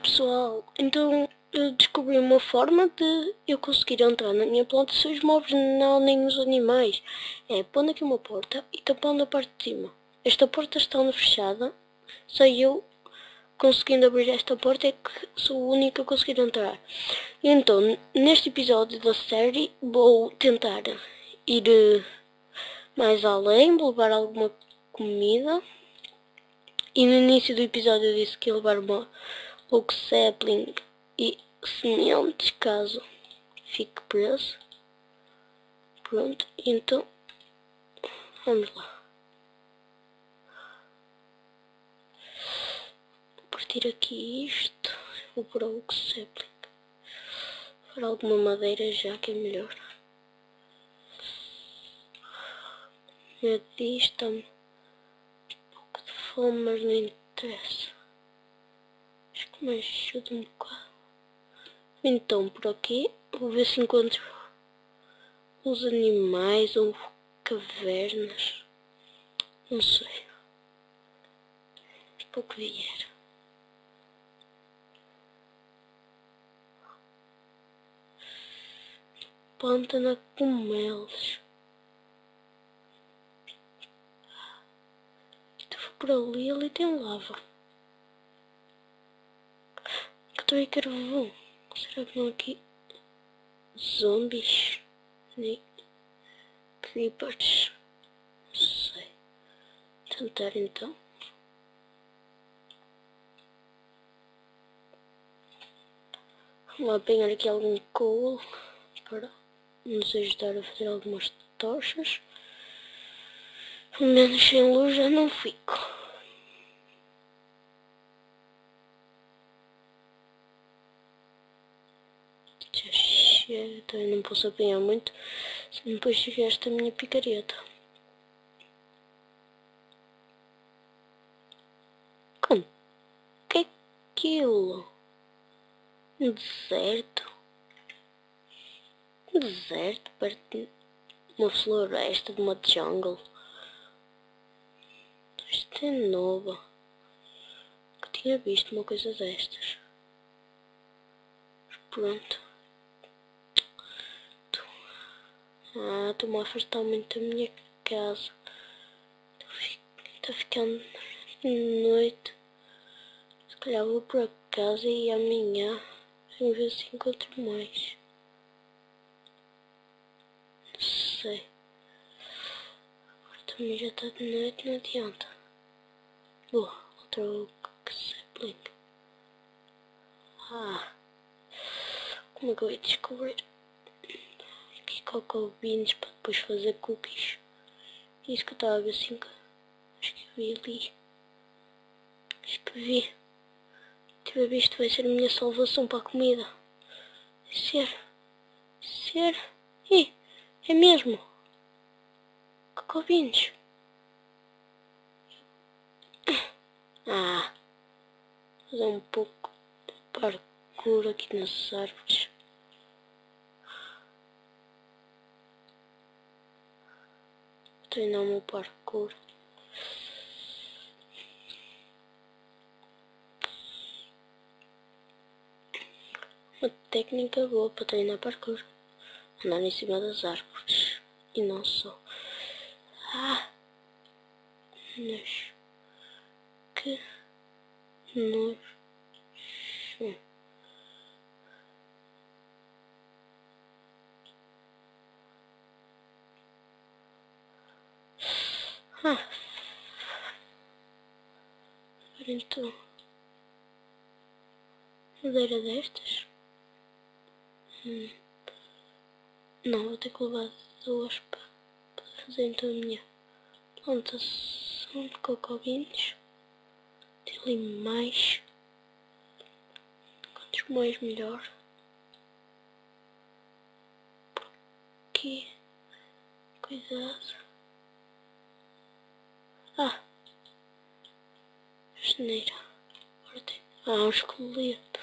Pessoal, então eu descobri uma forma de eu conseguir entrar na minha planta sem os móveis não nem os animais. É pondo aqui uma porta e tampando a parte de cima. Esta porta está fechada, só eu conseguindo abrir esta porta é que sou o único a conseguir entrar. Então, neste episódio da série vou tentar ir mais além, vou levar alguma comida. E no início do episódio eu disse que ia levar uma Oak Sapling e sementes, caso fique preso. Pronto, então vamos lá. Vou partir aqui isto, vou pôr a Oak Sapling. Vou pôr alguma madeira já que é melhor. Eu disse, está-me um pouco de fome, mas não interessa. Acho que me ajuda um bocado. Então, por aqui, vou ver se encontro os animais ou cavernas. Não sei. Pouco vier. Pântano com meles. Se for por ali tem lava. Que estou aí carvão. Será que não aqui zombies? Nem creepers? Não sei. Tentar então. Vamos lá apanhar aqui algum coal para nos ajudar a fazer algumas tochas. Pelo menos sem luz já não fico. Já chega, também não posso apanhar muito, se depois chegar esta minha picareta. Como? Que é aquilo? Um deserto? Um deserto perto de uma floresta, de uma jungle. Isto é nova. Nunca tinha visto uma coisa destas. Pronto. Estou-me a afastar muito da minha casa. Está ficando noite. Se calhar vou para casa e amanhã vamos ver se encontro mais. Não sei. Agora também já está de noite, não adianta. Boa, outra Oak Sapling. Como é que eu ia descobrir? Aqui cocoa beans para depois fazer cookies. Isso que eu estava a ver assim. Acho que vi ali. Acho que vi. Tiver visto, vai ser a minha salvação para a comida. Ser. Ih, é mesmo. Cocoa beans. Fazer um pouco de parkour aqui nas árvores. Vou treinar o meu parkour. Uma técnica boa para treinar parkour. Andar em cima das árvores. E não só. Nojo. Que nojo. Agora então. Madeira destas? Não, vou ter que levar duas para fazer então a minha plantação de cocoa beans. Tem ali mais. Quantos mais melhor. Por aqui. Cuidado. Geneira. Agora tem. Um esqueleto.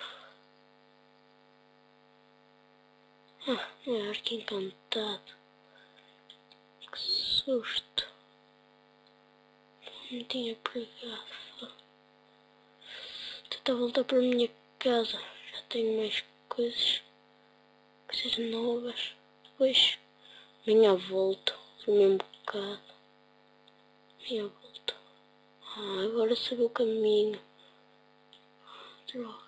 Não é arco encantado. Que susto. Não tinha preguiça. Tentar voltar para a minha casa. Já tenho mais coisas novas. Depois, minha volta. Dormi um bocado. Minha volta. Agora sabe o caminho. Droga.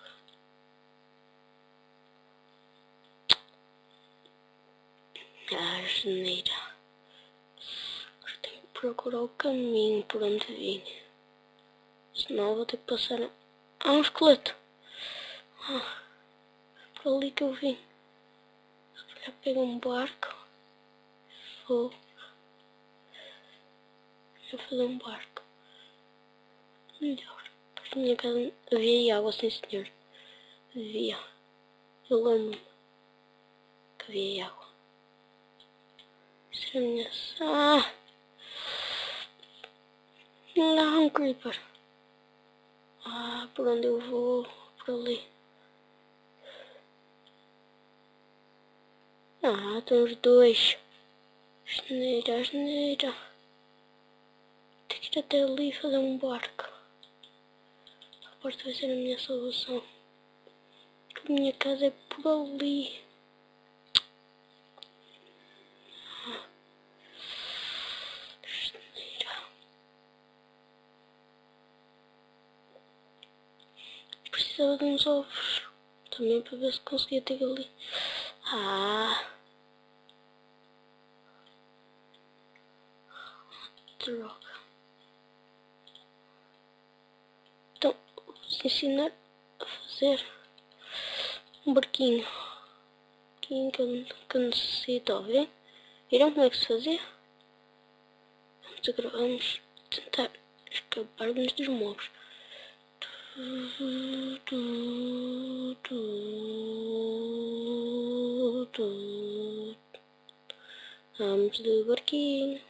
Asneira. Agora tenho que procurar o caminho por onde vim. Senão vou ter que passar... um esqueleto. Por ali que eu vim. Se calhar pego um barco. Vou fazer um barco. Melhor. Perto da minha casa havia água, sim senhor. Havia. Eu lembro-me que havia água. Isso era a minha... Não, um creeper. Por onde eu vou? Por ali. Estão os dois. Asneira, asneira. Tenho que ir até ali fazer um barco. A porta vai ser a minha salvação. A minha casa é por ali. Asneira. Precisava de uns ovos. Também para ver se conseguia ter ali. Droga. Então, vou-vos ensinar a fazer um barquinho. Que eu necessito, ó, verem? Viram como é que se fazia? Vamos tentar escapar-nos dos mobs. Vamos do barquinho.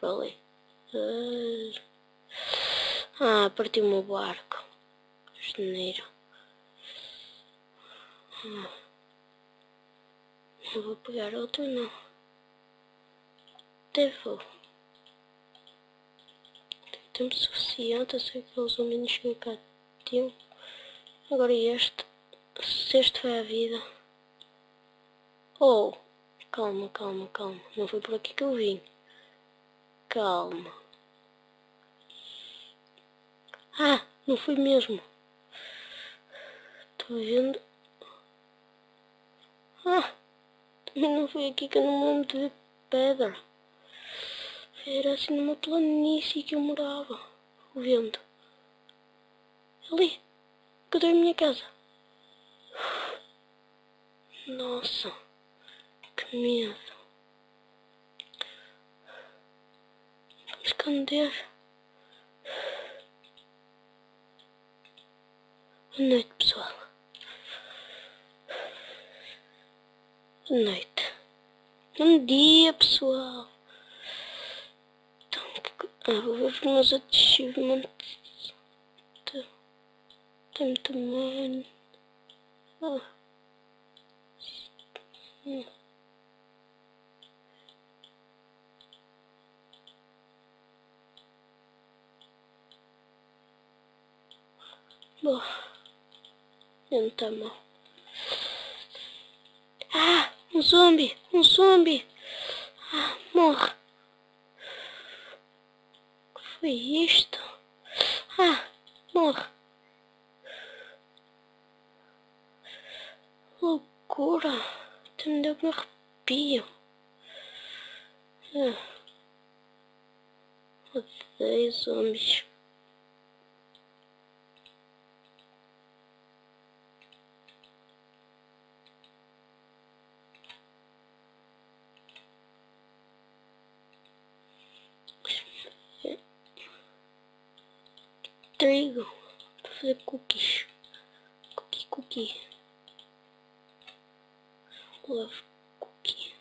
Para ali. Parti o meu barco. Janeiro. Não vou pegar outro, não. Até vou. Tenho tempo suficiente, eu sei que eles ao menos chegam cá tinham. Agora este. Se este foi a vida. Calma, calma, calma. Não foi por aqui que eu vim. Calma. Não fui mesmo. Estou vendo. Também não foi aqui que eu não me lembro de ver pedra. Era assim numa planície que eu morava. O vento. Ali. Cadê a minha casa? Nossa. Que medo. Vou me esconder. Boa noite, pessoal. Boa noite. Bom dia, pessoal. Então, vou ver os meus achievements. Tem tamanho. Bom, não tá mal. Um zombie! Um zombie! Morre! O que foi isto? Morre! Loucura! Até me deu um arrepio. Odeio zombies. Trigo para fazer cookies. Cookie. Love cookie.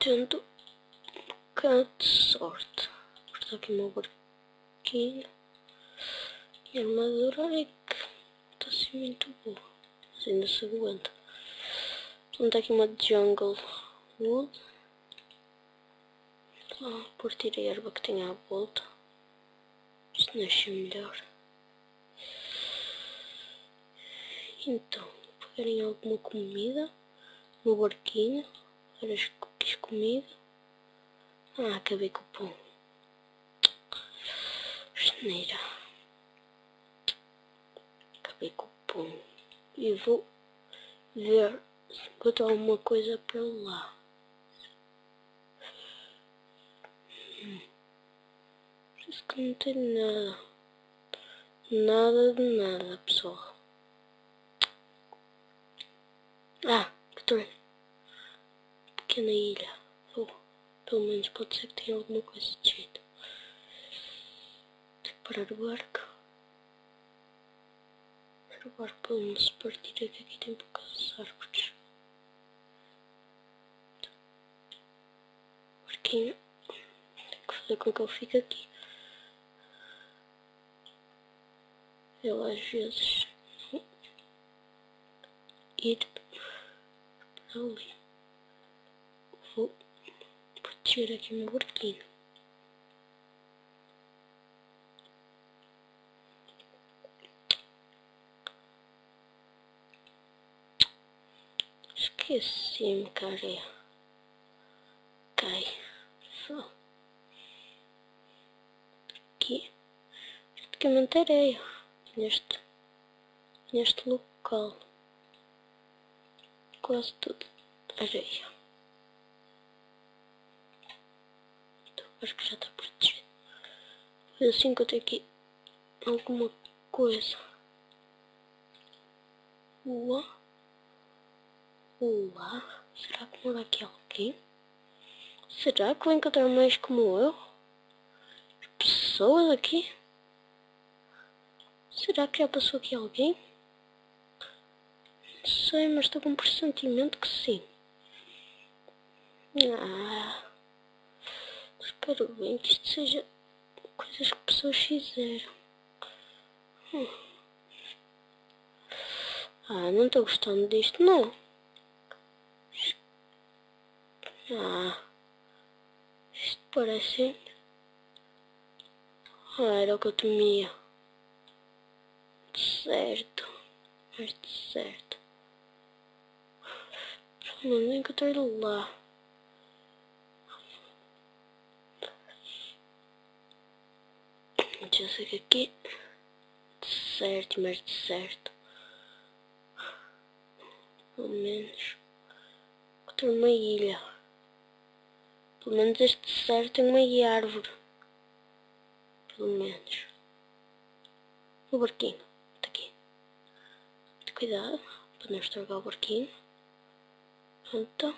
tendo um bocado de sorte. Cortar aqui o meu barquinho. E a armadura é que está assim muito boa. Mas ainda se aguenta. Plantar aqui uma jungle wood. Partir a erva que tem à volta. Isto nasce melhor. Então, pegarem alguma comida no barquinho. Agora quis comida. Acabei com o pão. Geneira. Acabei com o pão. E vou ver se encontro alguma coisa para lá. Parece que não tem nada. Nada de nada, pessoal. Encontrei. Pequena ilha. Pelo menos pode ser que tenha alguma coisa de jeito. Tenho que parar o barco. O barco para não se partir aqui tem poucas árvores. O barquinho. Tenho que fazer com que ele fique aqui. Ele às vezes ir para ali. Vou proteger aqui o meu barquinho. Esqueci-me, cara. Cai. Só. Aqui. Praticamente areia. Neste local. Quase tudo areia. Então acho que já está protegido. Mas assim que eu tenho aqui alguma coisa. Uá. Será que mora aqui alguém? Será que vou encontrar mais como eu? Pessoas aqui? Será que já passou aqui alguém? Não sei, mas estou com um pressentimento que sim. Espero bem que isto seja coisas que pessoas fizeram. Não estou gostando disto, não. Isto parece... era o que eu temia. Certo. Mas de certo. Não encontrei lá. Deixa eu sair aqui. Certo, mas de certo. Pelo menos encontrei uma ilha. Pelo menos este deserto tem uma árvore. Pelo menos. O barquinho. Está aqui. Muito cuidado para não estragar o barquinho. Pronto.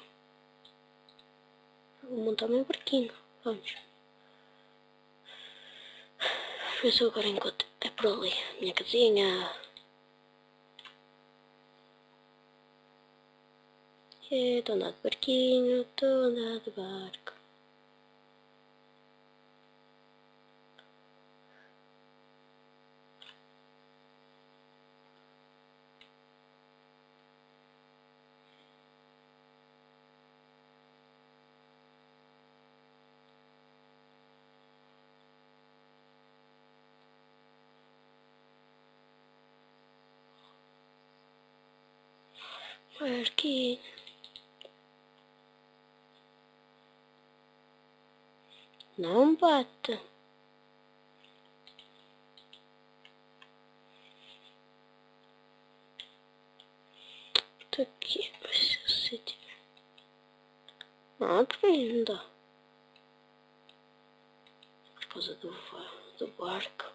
Vou montar o meu barquinho. Vamos. Ver se eu agora encontro. É por ali. Minha casinha. Estou a andar de barquinho. Estou a andar de barco. Barquinho. Não bata. Estou aqui. Se tiver. Ainda. Por causa do barco.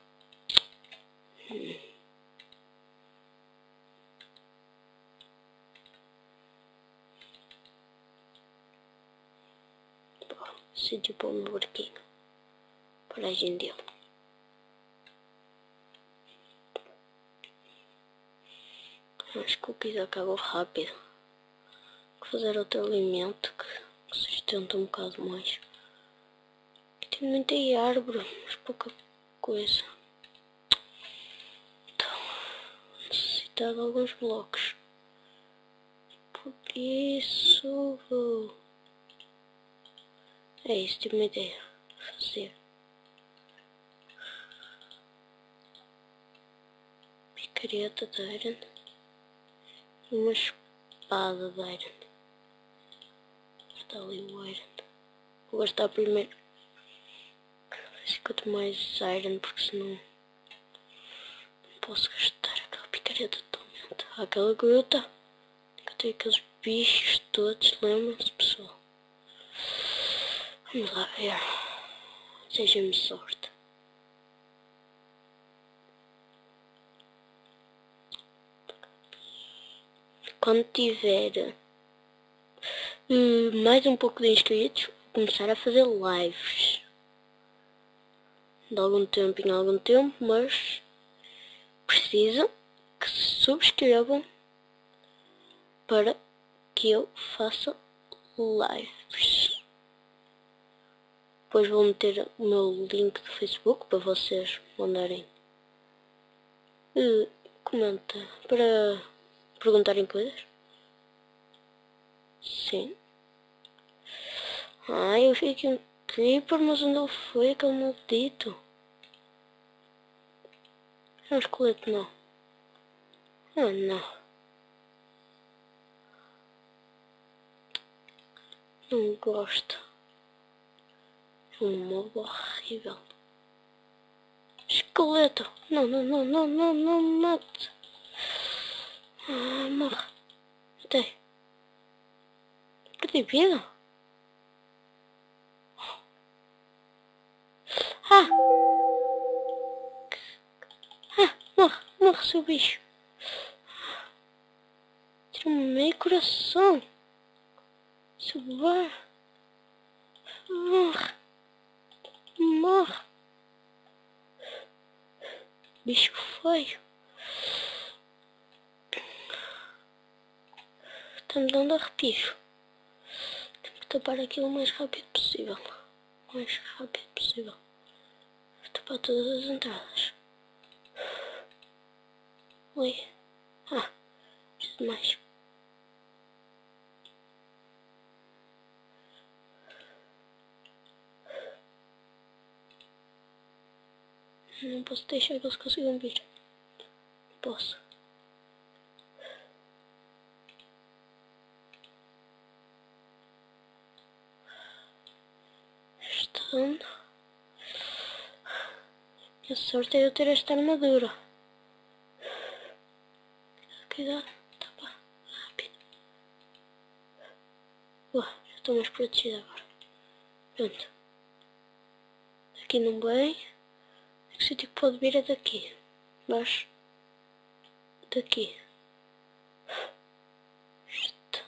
Decidi pôr o meu barquinho. Paragem dele. Acho que o piso acabou rápido. Vou fazer outro alimento que que se sustenta um bocado mais. Aqui tem muita árvore, mas pouca coisa. Então, necessitar de alguns blocos. Por isso vou... É isso, tive uma ideia. Fazer. Picareta de iron. E uma espada de iron. Está ali o iron. Vou gastar primeiro. Assim quanto mais iron, porque senão não posso gastar aquela picareta totalmente. Aquela gruta. Que tem aqueles bichos todos, lembram-se, pessoal? Vamos lá ver. Seja-me sorte. Quando tiver mais um pouco de inscritos, vou começar a fazer lives. De algum tempo em algum tempo, mas precisam que se subscrevam para que eu faça lives. Depois vou meter o meu link do Facebook para vocês mandarem comentar para perguntarem coisas. Sim. Eu vi aqui um creeper, mas onde ele foi aquele maldito? É um esqueleto, não. Não. Não gosto. É um mob horrível. Esqueleto! Não me mate. Morre. Matei. Perdi vida? Morre seu bicho. Tira-me meio coração. Seu bar. Morre. Bicho feio. Está-me dando arrepios. Tenho que tapar aquilo o mais rápido possível. Vou tapar todas as entradas. Oi. Preciso de mais. Não posso deixar que eles consigam vir. Não posso. Estando. A sorte é eu ter esta armadura. Cuidado. Tapa. Rápido. Já estou mais protegida agora. Pronto. Daqui não vem. O sítio que pode vir é daqui. Baixo. Daqui. Está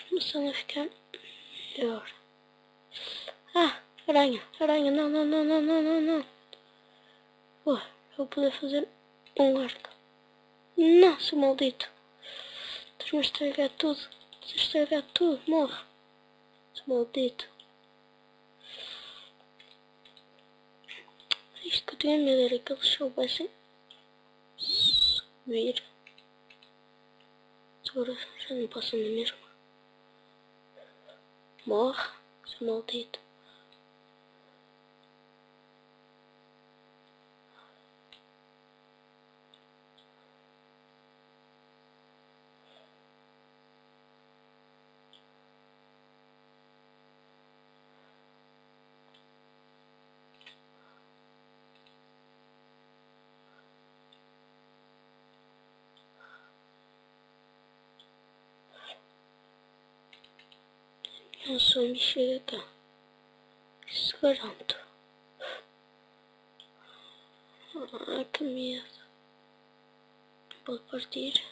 começando a ficar melhor. Aranha. Não. Vou poder fazer um arco. Não, seu maldito. Estás-me a estragar tudo. Morre. Seu maldito. Isto que eu tinha medo era que eles soubessem subir. Agora já não passam da mesma. Morre, seu maldito. Eu só me chega cá. Isso garanto. Que medo. Pode partir.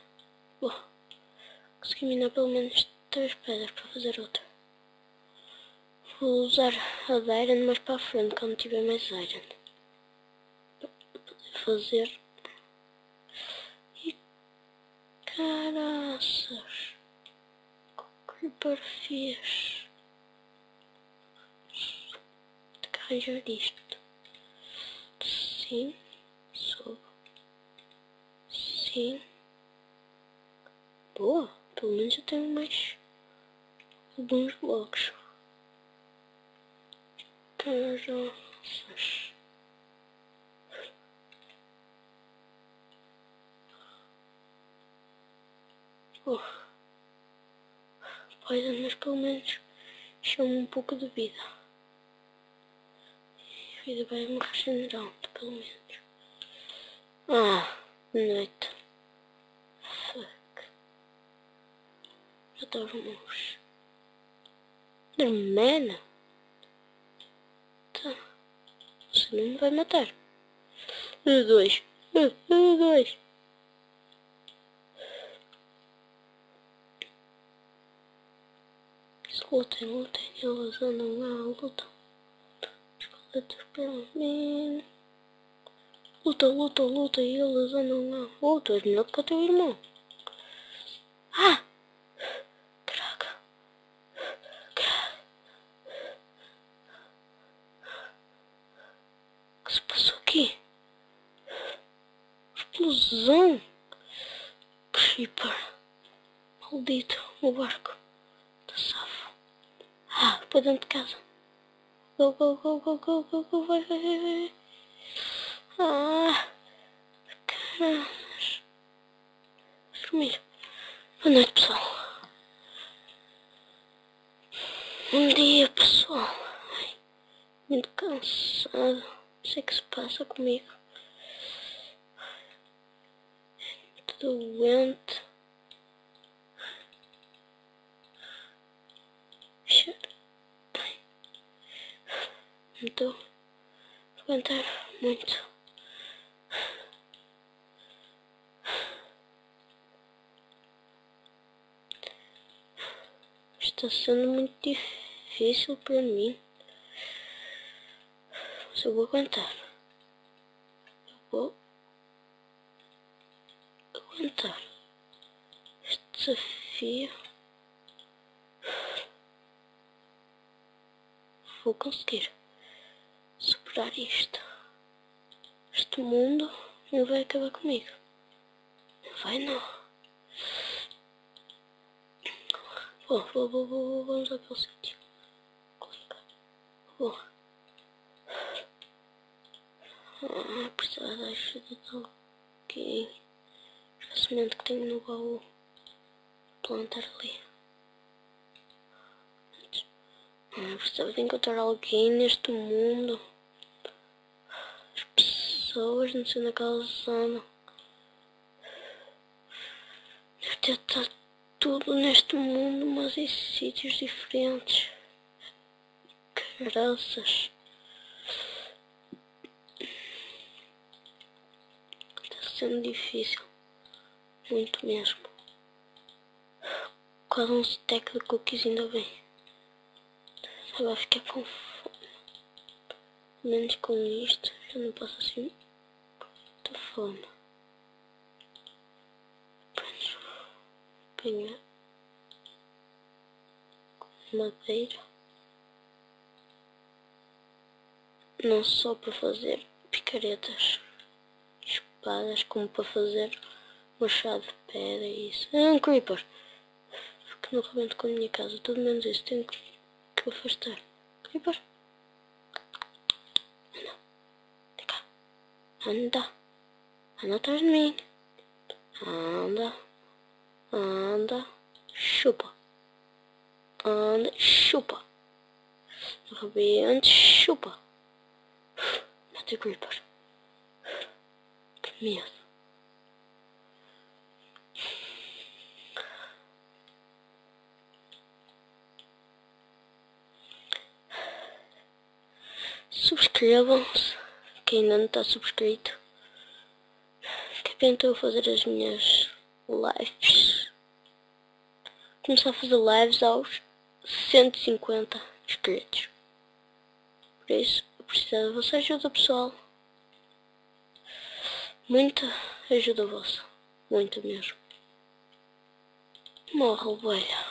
Bom, consegui minar pelo menos 3 pedras para fazer outra. Vou usar a de iron mais para a frente quando tiver mais iron. Para poder fazer. E caraças. O que o Creeper fez? arranjar isto. Sim. Sobe. Sim. Boa. Pelo menos eu tenho mais alguns blocos. Carroças. Oh. Pois, mas pelo menos chama um pouco de vida. A vida vai-me regenerando, pelo menos. Ah, noite. Fuck. Já estávamos. Dormena? Tá. Você não me vai matar. Dois. Dois. Lutem. Eles andam lá, lutam. Esqueletos pelo menos. Luta. E eles andam lá. Oh, tu és melhor que o teu irmão. Ah! Caraca. O que se passou aqui? Explosão. Creeper. Maldito. O barco. Tá safo. Ah, para dentro de casa. Go. Vai. Ah. Caramba. Dormir. Boa noite, pessoal. Bom dia, pessoal. Ai, muito cansado. Não sei o que se passa comigo. Tô doente. Não estou a aguentar muito. Está sendo muito difícil para mim. Mas eu vou aguentar. Este desafio. Vou conseguir superar isto. Este mundo não vai acabar comigo. Não vai não. Vamos àquele sítio. Clica. Precisava da ajuda de alguém. A semente que tenho no baú. Plantar ali. Precisava de encontrar alguém neste mundo. As pessoas não sei onde é que elas andam. Deve ter estado tudo neste mundo, mas em sítios diferentes. Caraças. Está sendo difícil. Muito mesmo. Quase um stack de cookies, ainda bem. Agora ficar com fome. Menos com isto, já não passo assim muita fome. Apanhar madeira. Não só para fazer picaretas, espadas, como para fazer machado de pedra e isso. É um creeper. Que não rebento com a minha casa, tudo menos isso. Tenho que afastar. Creeper. Anda. Vem cá. Anda atrás de mim. Anda. Chupa. Chupa. Rebente, chupa. Matei creeper. Que medo. Subscrevam-se, quem ainda não está subscrito. Que é bem estou a fazer as minhas lives. Começar a fazer lives aos 150 inscritos. Por isso, eu preciso da vossa ajuda, pessoal. Muita ajuda vossa. Muito mesmo. Morre, ovelha.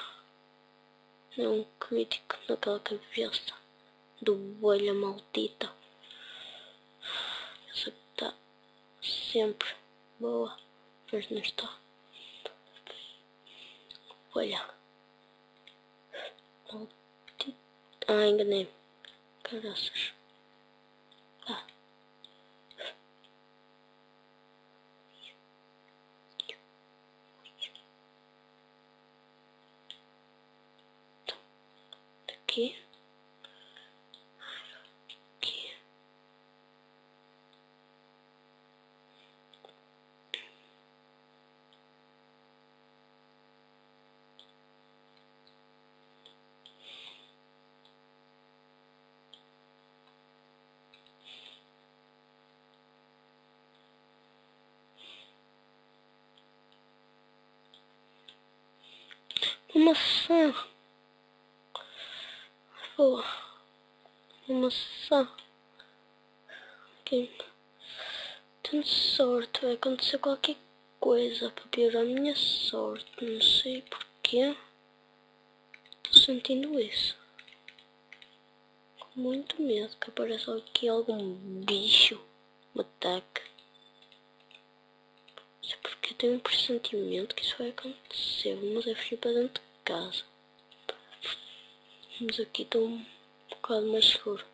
É um crítico naquela cabeça. do bolha maldita. Essa que está sempre boa, mas não está. Olha. Maldita. Ah, enganei-me. Caraças. Ah. Aqui. Aqui. Uma maçã. Boa. Uma maçã. Okay. Tenho sorte, vai acontecer qualquer coisa para piorar a minha sorte. Não sei porquê. Estou sentindo isso. Com muito medo que apareça aqui algum bicho me ataque. Não sei porque eu tenho um pressentimento que isso vai acontecer. Mas é fugir para dentro de casa. Mas aqui estou um bocado mais seguro.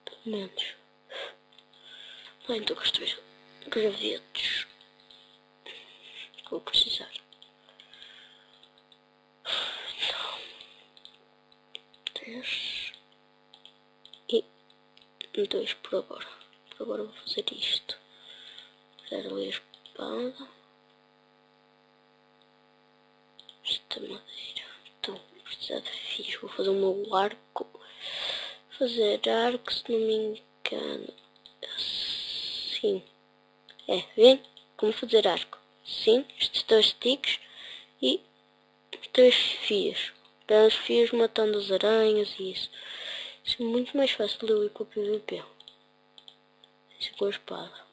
Pelo menos. Bem, estou com os 3 gravetos. Vou precisar. Então. 3. E 2 por agora. Por agora vou fazer isto. Tirar ali a espada. Esta madeira. Então, vou precisar de fios. Vou fazer o meu arco. Fazer arco, se não me engano. Assim. É, vem? Como fazer arco. Sim, estes 2 sticks e 3 fios. Para os fios matando as aranhas e isso. Isso é muito mais fácil de eu ir para o PVP. Isso com a espada.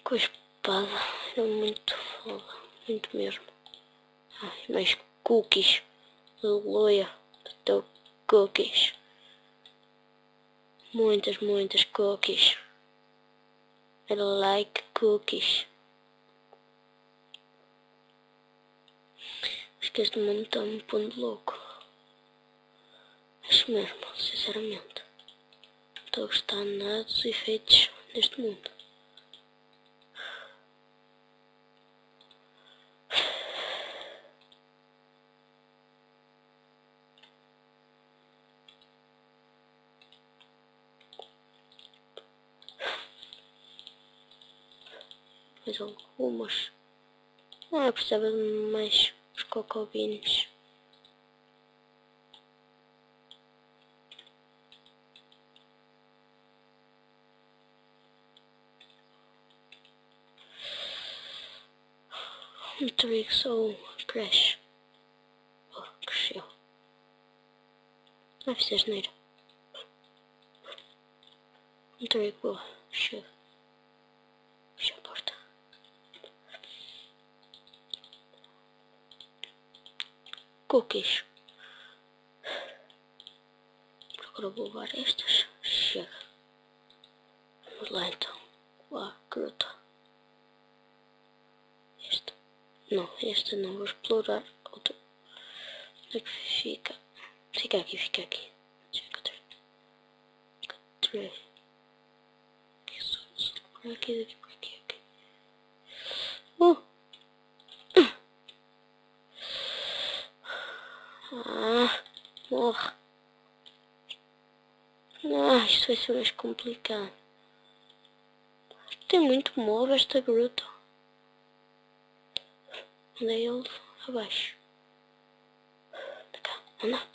Com a espada era muito foda. Muito mesmo. Ai, mais cookies. Aleluia. Então, cookies. Muitas cookies. I like cookies. Acho que este mundo está me pondo louco. Acho mesmo, sinceramente. Não estou a gostar nada dos efeitos deste mundo. Mais algumas. Ah, eu precisava de mais os cocobines. Um trigo só cresce. Oh, cresceu. Não fiz asneira. Um trigo boa. Chega. Fecha a porta. Cookies. Agora vou levar estas. Chega. Vamos lá então. Lá, gruta. Esta. Não, esta não. Vou explorar outra. Onde é que fica? Fica aqui, fica aqui. Chega, três. Por aqui, daqui, por aqui, aqui. Morre. Ah, isto vai ser mais complicado. Tem muito mob esta gruta. Anda ele abaixo. Anda cá, anda.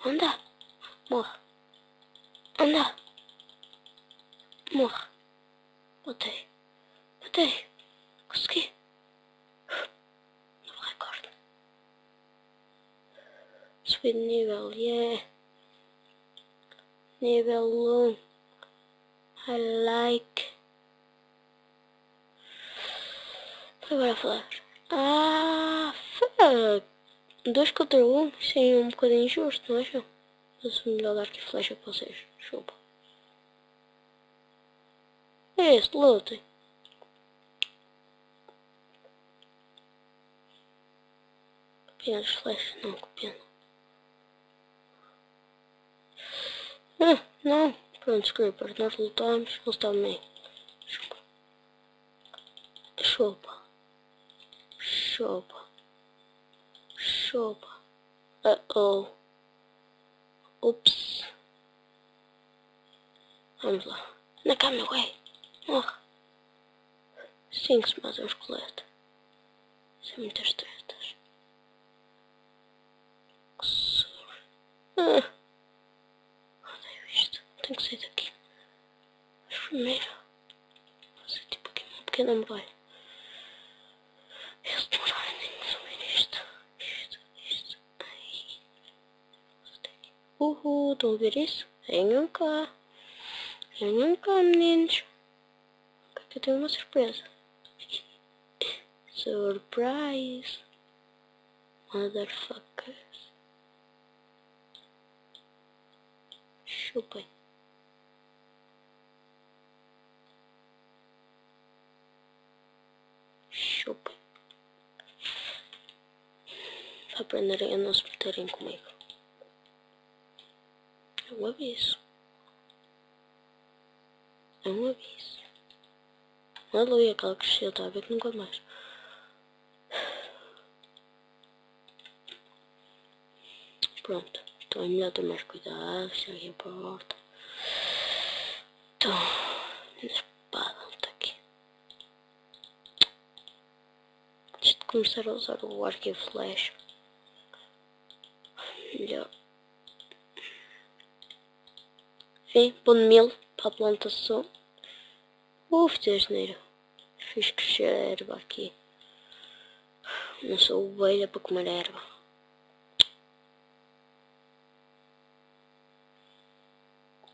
Anda. Morre. Anda. Morre. Matei. Matei. Consegui. Novo recorde. Subi de nível, yeah. Nível 1. I like. Agora falar. Ah, fuck. 2 contra 1. Isso é um bocadinho injusto, não acham? Mas o melhor arco e flecha para vocês. Chupa. É este, lutem. Copiar as flechas, não, copiando. Não. Pronto, Creeper, nós lutamos, eles também. Chupa. Chupa. Chupa. Chupa. Uh-oh. Ups. Vamos lá. Na cama, ué. Morre. 5 se mata um esqueleto. Isso é muitas tretas. Odeio isto. Tenho que sair daqui. Mas primeiro vou fazer tipo aqui uma pequena muralha. Eles demorarem a resolver isto. Aí. Estão a ver isso? Venham cá. Venham cá, meninos. Que eu tenho uma surpresa. Surprise. Motherfuckers. Chupem. Chupem. Para aprenderem a não se meterem comigo. É um aviso. É um aviso. Aleluia, aquela cresceu, está a ver que nunca mais. Pronto. Então é melhor ter mais cuidado, se alguém para a porta. Então, minha espada está aqui. Antes de começar a usar o arco e a flecha, melhor. Enfim, pão de milho para a plantação. Fiz asneira. Fiz crescer a erva aqui. Não sou ovelha para comer erva.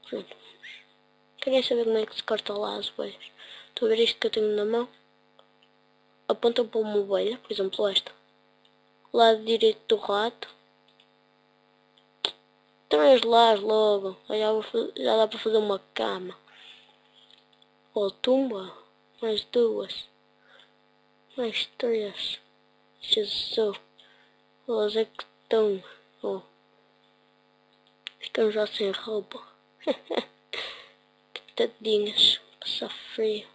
Pronto. Querem saber como é que se corta lá as ovelhas? Estou a ver isto que eu tenho na mão. Aponta para uma ovelha, por exemplo esta. Lado direito do rato. 3 lares logo. Já dá para fazer uma cama. Ou tumba. Mais 2. Mais 3. Jesus. Elas é que estão. Oh. Ficam já sem roupa. Tadinhas. Passar frio.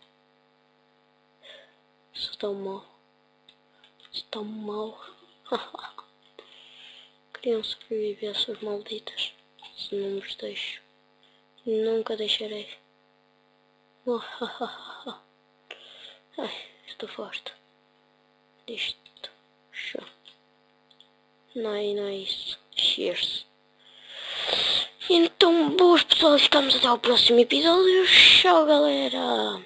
Isso tão mal. Isso tão mal. Queriam sobreviver às suas malditas. Se não vos deixo. Nunca deixarei. Ai, estou forte. Isto. Show. Não é isso. Cheers. Então, boas pessoas, ficamos até ao próximo episódio. Tchau, galera.